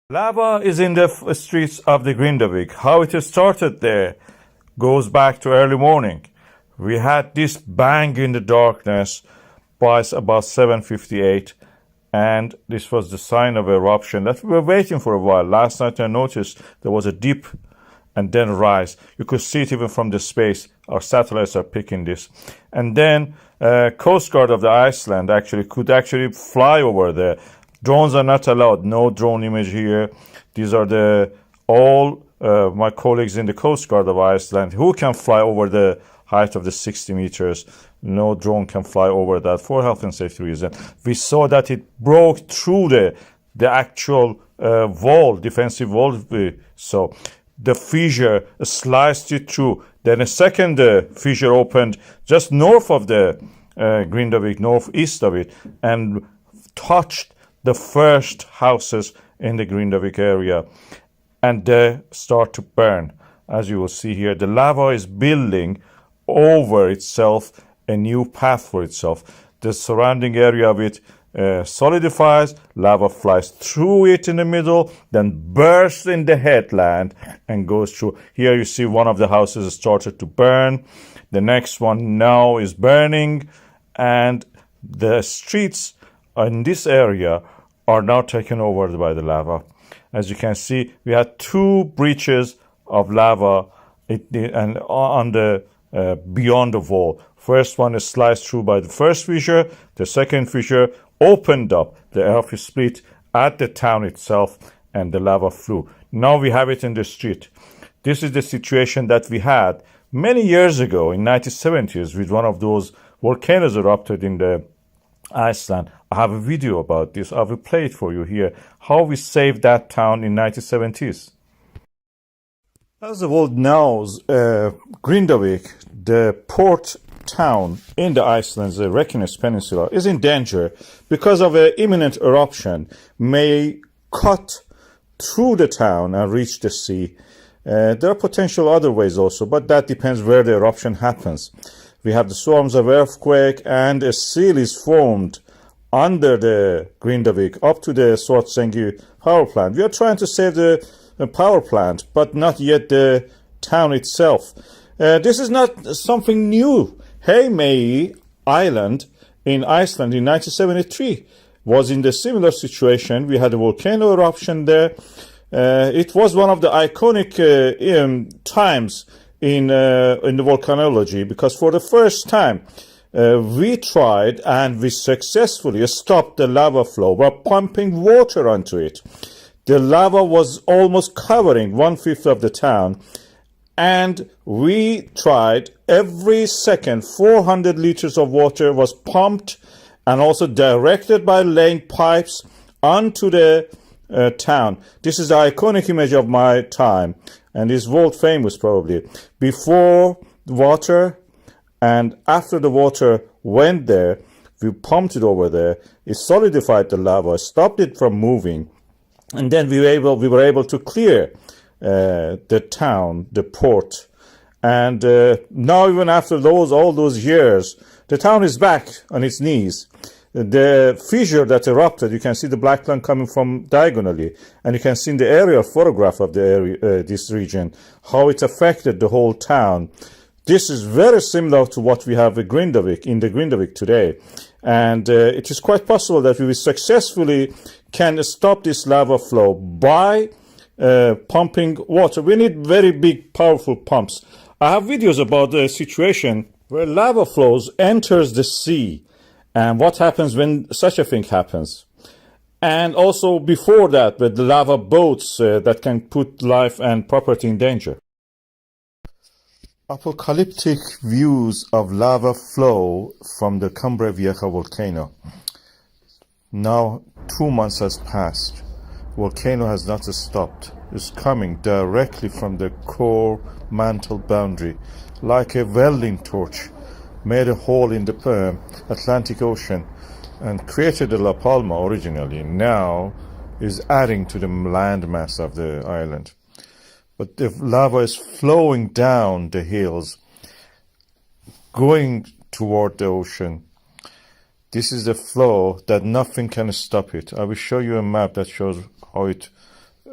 Lava is in the streets of the Grindavík. How it started there goes back to early morning. We had this bang in the darkness by about 7:58, and this was the sign of eruption that we were waiting for a while. Last night I noticed there was a dip and then rise. You could see it even from the space. Our satellites are picking this. And then Coast Guard of the Iceland could fly over there. Drones are not allowed. No drone image here. These are all my colleagues in the Coast Guard of Iceland who can fly over the height of the 60 meters. No drone can fly over that for health and safety reasons. We saw that it broke through the actual wall, defensive wall. So the fissure sliced it through. Then a second fissure opened just north of the Grindavík, northeast of it, and touched the first houses in the Grindavík area, and they start to burn. As you will see here, the lava is building over itself a new path for itself. The surrounding area of it solidifies, lava flies through it in the middle, then bursts in the headland and goes through. Here you see one of the houses started to burn. The next one now is burning, and the streets in this area are now taken over by the lava. As you can see, we had two breaches of lava and on the beyond the wall. First one is sliced through by the first fissure. The second fissure opened up. The earth is split at the town itself, and the lava flew. Now we have it in the street. This is the situation that we had many years ago in 1970s with one of those volcanoes erupted in the Iceland. I have a video about this. I will play it for you here. How we saved that town in 1970s. As the world knows, Grindavík, the port town in the Iceland's Reykjanes Peninsula, is in danger because of an imminent eruption may cut through the town and reach the sea. There are potential other ways also, but that depends where the eruption happens. We have the swarms of earthquake, and a seal is formed under the Grindavík up to the Svartsengi power plant. We are trying to save the power plant, but not yet the town itself. This is not something new. Heimaey Island in Iceland in 1973 was in the similar situation. We had a volcano eruption there. It was one of the iconic times in the volcanology, because for the first time we tried and we successfully stopped the lava flow by pumping water onto it. The lava was almost covering 1/5 of the town, and we tried every second 400 liters of water was pumped and also directed by laying pipes onto the town. This is the iconic image of my time, and is world famous probably. Before the water and after the water went there, we pumped it over there. It solidified the lava, stopped it from moving, and then we were able to clear the town, the port. And now, even after all those years, the town is back on its knees. The fissure that erupted, you can see the black line coming from diagonally, and you can see in the aerial photograph of the area, this region, how it affected the whole town. This is very similar to what we have in the Grindavík today, and it is quite possible that we will successfully can stop this lava flow by pumping water. We need very big, powerful pumps. I have videos about the situation where lava flows enters the sea, and what happens when such a thing happens. And also before that, with the lava boats that can put life and property in danger. Apocalyptic views of lava flow from the Cumbre Vieja volcano. Now 2 months has passed. Volcano has not stopped. It's coming directly from the core mantle boundary, like a welding torch. Made a hole in the Atlantic Ocean and created the La Palma originally. Now is adding to the landmass of the island. But the lava is flowing down the hills, going toward the ocean. This is the flow that nothing can stop it. I will show you a map that shows how it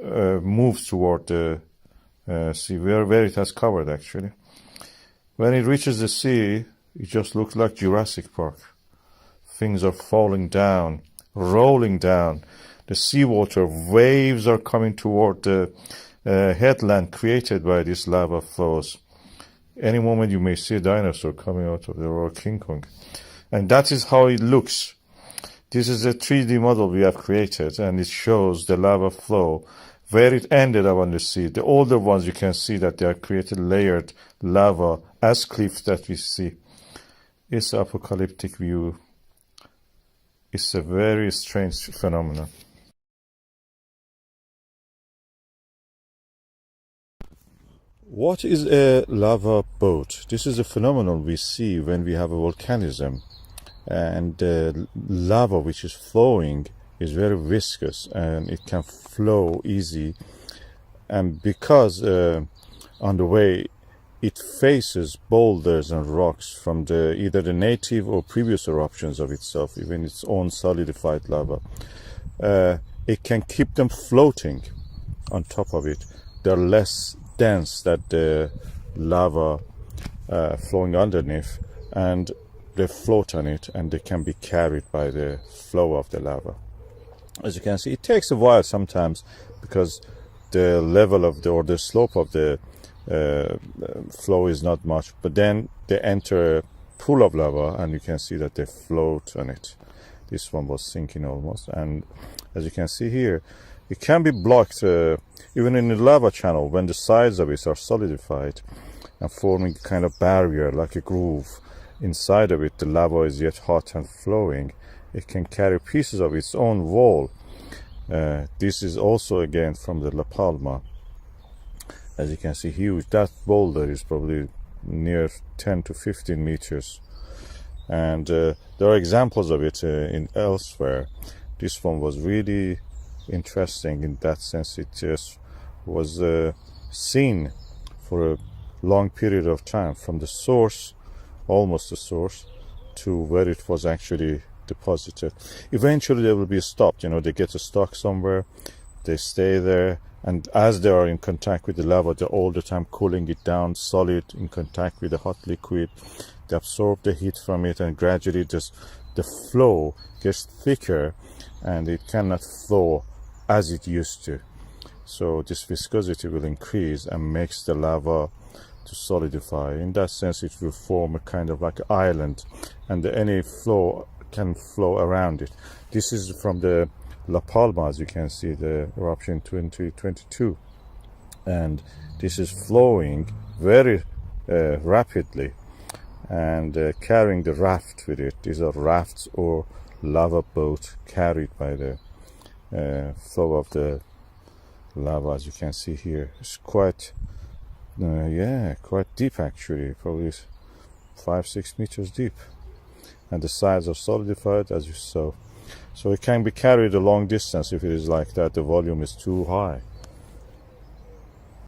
moves toward the sea, where it has covered actually. When it reaches the sea, it just looks like Jurassic Park. Things are falling down, rolling down. The seawater waves are coming toward the headland created by these lava flows. Any moment you may see a dinosaur coming out of there or King Kong. And that is how it looks. This is a 3D model we have created, and it shows the lava flow, where it ended up on the sea. The older ones, you can see that they are created layered lava as cliffs that we see. It's an apocalyptic view. It's a very strange phenomenon. What is a lava boat? This is a phenomenon we see when we have a volcanism, and the lava which is flowing is very viscous and it can flow easy, and because on the way it faces boulders and rocks from either the native or previous eruptions of itself, even its own solidified lava, it can keep them floating on top of it. They're less dense than the lava flowing underneath, and they float on it and they can be carried by the flow of the lava. As you can see, it takes a while sometimes because the level of the slope of the flow is not much, but then they enter a pool of lava and you can see that they float on it. This one was sinking almost, and as you can see here, it can be blocked even in the lava channel when the sides of it are solidified and forming a kind of barrier like a groove. Inside of it the lava is yet hot and flowing. It can carry pieces of its own wall. This is also again from the La Palma. As you can see, huge. That boulder is probably near 10 to 15 meters. And there are examples of it in elsewhere. This one was really interesting in that sense. It just was seen for a long period of time from the source, almost the source, to where it was actually deposited. Eventually they will be stopped, they get stuck somewhere, they stay there, and as they are in contact with the lava, they're all the time cooling it down, solid, in contact with the hot liquid. They absorb the heat from it, and gradually just the flow gets thicker and it cannot flow as it used to. So this viscosity will increase and makes the lava to solidify. In that sense, it will form a kind of like an island, and any flow can flow around it. This is from the La Palma, as you can see, the eruption 2022, and this is flowing very rapidly and carrying the raft with it. These are rafts or lava boats carried by the flow of the lava. As you can see here, it's quite deep actually, probably 5-6 meters deep, and the sides are solidified as you saw. So it can be carried a long distance if it is like that, the volume is too high.